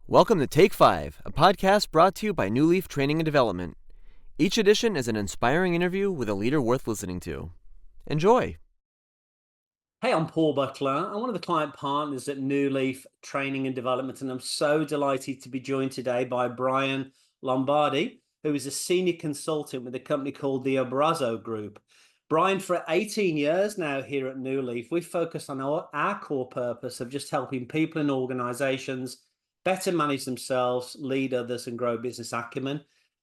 Welcome to Take 5, a podcast brought to you by Newleaf Training and Development. Each edition is an inspiring interview with a leader worth listening to. Enjoy! Hey, I'm Paul Butler. I'm one of the client partners at Newleaf Training and Development, and I'm so delighted to be joined today by Bryan Lombardi, who is a senior consultant with a company called the Abrazo Group. Bryan, for 18 years now here at Newleaf, we've focused on our core purpose of just helping people and organizations better manage themselves, lead others, and grow business acumen.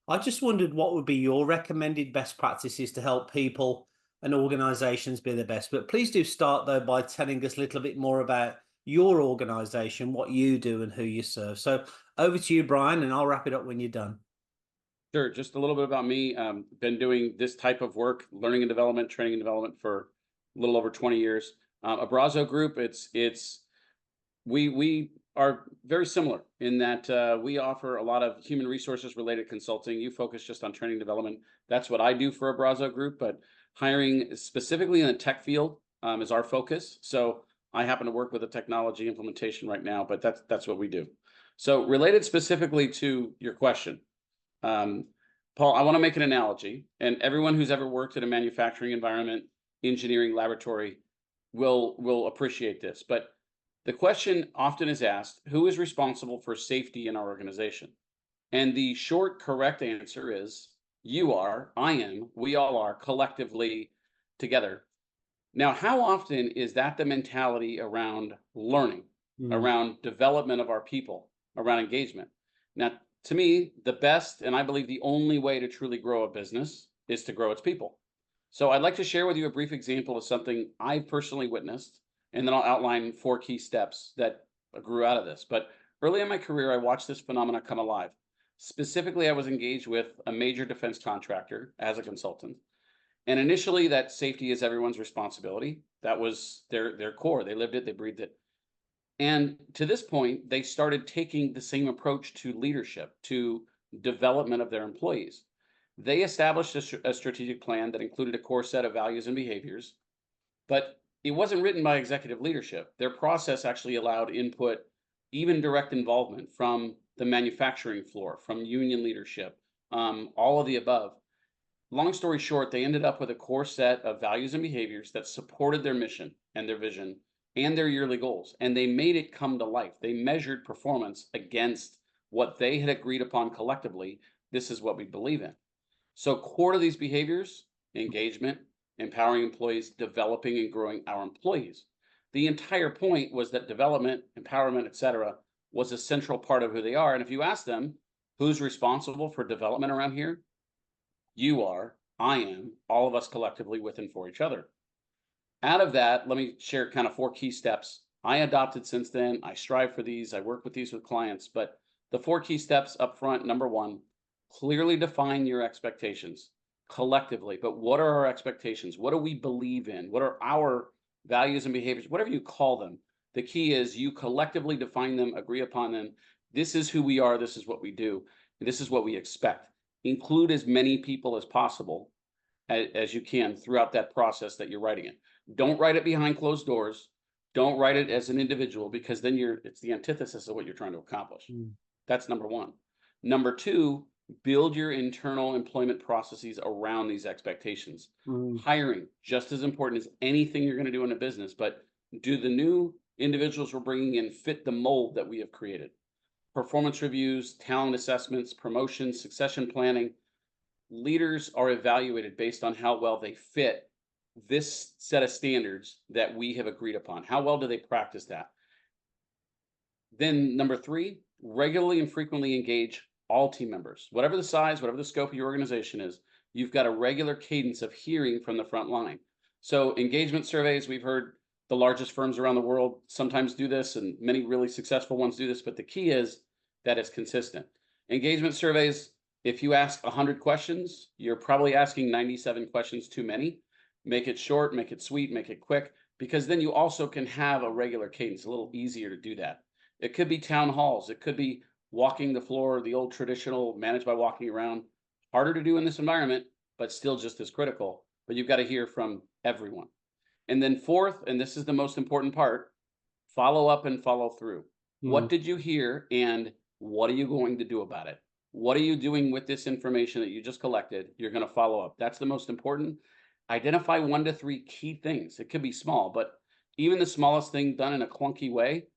I just wondered what would be your recommended best practices to help people and organizations be the best. But please do start, though, by telling us a little bit more about your organization, what you do, and who you serve. So over to you, Bryan, and I'll wrap it up when you're done. Sure. Just a little bit about me. Been doing this type of work, learning and development, training and development for a little over 20 years. Abrazo Group, we are very similar in that we offer a lot of human resources related consulting. You focus just on training and development. That's what I do for Abrazo Group, but hiring specifically in the tech field is our focus. So I happen to work with a technology implementation right now, but that's what we do. So related specifically to your question, Paul, I want to make an analogy, and everyone who's ever worked in a manufacturing environment, engineering laboratory will appreciate this. But the question often is asked, who is responsible for safety in our organization? And the short, correct answer is you are, I am, we all are collectively together. Now, how often is that the mentality around learning, around development of our people, around engagement? Now, to me, the best, and I believe the only way to truly grow a business is to grow its people. So I'd like to share with you a brief example of something I personally witnessed, and then I'll outline 4 key steps that grew out of this. But early in my career, I watched this phenomenon come alive. Specifically, I was engaged with a major defense contractor as a consultant. And initially, that safety is everyone's responsibility. That was their core. They lived it, they breathed it. And to this point, they started taking the same approach to leadership, to development of their employees. They established a strategic plan that included a core set of values and behaviors, but it wasn't written by executive leadership. Their process actually allowed input, even direct involvement from the manufacturing floor, from union leadership, all of the above. Long story short, they ended up with a core set of values and behaviors that supported their mission and their vision and their yearly goals. And they made it come to life. They measured performance against what they had agreed upon collectively. This is what we believe in. So core to these behaviors, engagement, empowering employees, developing and growing our employees. The entire point was that development, empowerment, etc., was a central part of who they are. And if you ask them, who's responsible for development around here? You are, I am, all of us collectively with and for each other. Out of that, let me share kind of 4 key steps I adopted since then. I strive for these. I work with these with clients. But the 4 key steps up front, number 1, clearly define your expectations collectively. But what are our expectations? What do we believe in? What are our values and behaviors? Whatever you call them. The key is you collectively define them, agree upon them. This is who we are. This is what we do. And this is what we expect. Include as many people as possible as you can throughout that process that you're writing it. Don't write it behind closed doors. Don't write it as an individual, because then it's the antithesis of what you're trying to accomplish. That's number 1. Number 2, build your internal employment processes around these expectations. Hiring, just as important as anything you're going to do in a business, but do the new individuals we're bringing in fit the mold that we have created? Performance reviews, talent assessments, promotions, succession planning. Leaders are evaluated based on how well they fit this set of standards that we have agreed upon. How well do they practice that? Then number 3, regularly and frequently engage all team members. Whatever the size, whatever the scope of your organization is, you've got a regular cadence of hearing from the front line. So engagement surveys, we've heard the largest firms around the world sometimes do this, and many really successful ones do this, but the key is that it's consistent. Engagement surveys, if you ask 100 questions, you're probably asking 97 questions too many. Make it short, make it sweet, make it quick, because then you also can have a regular cadence, a little easier to do that. It could be town halls. It could be walking the floor, the old traditional managed by walking around. Harder to do in this environment, but still just as critical. but you've got to hear from everyone. And then fourth, and this is the most important part, follow up and follow through. What did you hear and what are you going to do about it? What are you doing with this information that you just collected? You're going to follow up. That's the most important. Identify 1 to 3 key things. It could be small, but even the smallest thing done in a clunky way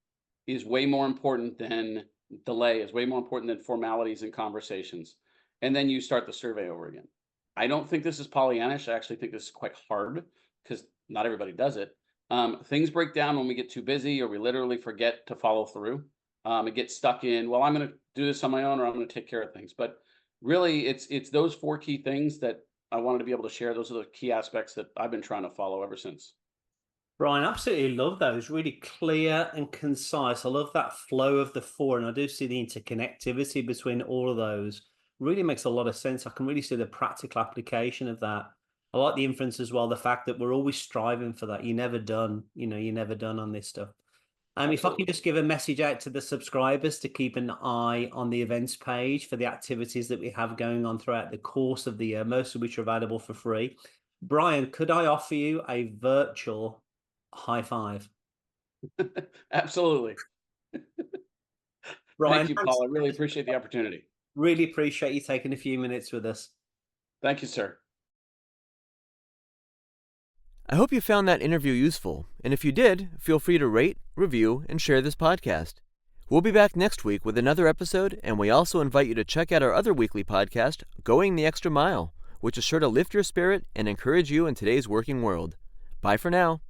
is way more important than delay, is way more important than formalities and conversations. And then you start the survey over again. I don't think this is Pollyannish. I actually think this is quite hard because not everybody does it. Things break down when we get too busy or we literally forget to follow through. It gets stuck in, well, I'm going to do this on my own or I'm going to take care of things. But really, it's those 4 key things that I wanted to be able to share. Those are the key aspects that I've been trying to follow ever since. Brian, absolutely love those. Really clear and concise. I love that flow of the 4, and I do see the interconnectivity between all of those. Really makes a lot of sense. I can really see the practical application of that. I like the inference as well, the fact that we're always striving for that. You're never done. You're never done on this stuff. If I can just give a message out to the subscribers to keep an eye on the events page for the activities that we have going on throughout the course of the year, most of which are available for free. Brian, could I offer you a virtual high five? Absolutely. Brian, Thank you, Paul. I really appreciate the opportunity. Really appreciate you taking a few minutes with us. Thank you, sir. I hope you found that interview useful, and if you did, feel free to rate, review, and share this podcast. We'll be back next week with another episode, and we also invite you to check out our other weekly podcast, Going the Extra Mile, which is sure to lift your spirit and encourage you in today's working world. Bye for now.